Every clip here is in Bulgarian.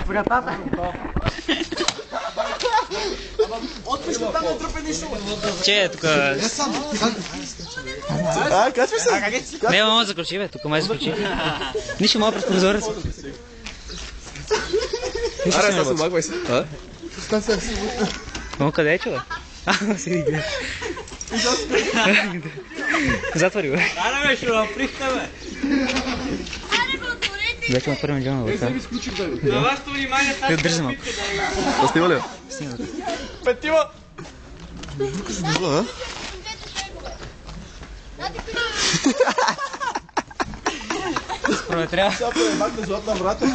вратата. Отпиш го там да трупе нищо. Че е тук? Качваш се? Не, мама заключи, бе, тук май заключи. Нищо мога през прозорец. Аре, сега се магвай се. Мамо, къде е, човек? Си ги гледа. Затвори го. Аре, бе, ще наприхте, бе. Вече ме първим джона вътре. На вашето внимание тази Държи малко. Да снима ли? Снима. Петима! Проветрява. Сега премахна златна врата.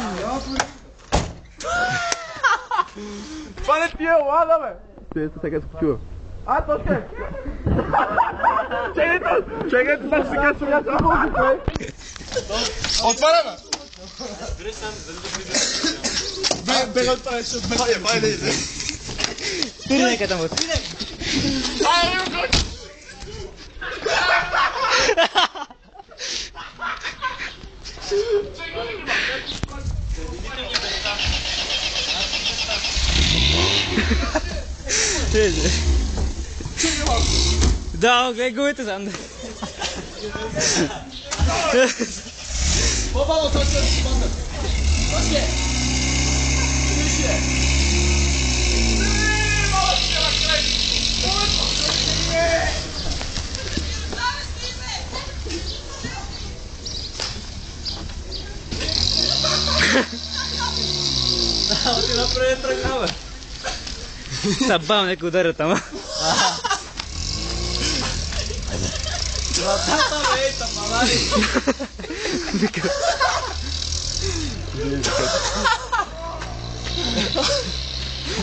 Това не ти е лада, бе! Стоите, сега се почува. Точка! Чекайте, значи сега се няма музика, бе! Отваряме! Бега от това, ще отбега. Майде, иде! Спири нека там вътре. Да, гледай губите сам. По-бавно, това ще се спадне. Точке! Тише! Ти напред тръгна, бе. Сабам, нека ударя там. Вратата, бе, ей, тапалари.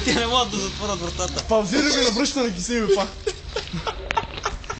Те не могат да затворят вратата. Паузирай го и навръщане ги си, бе, пак.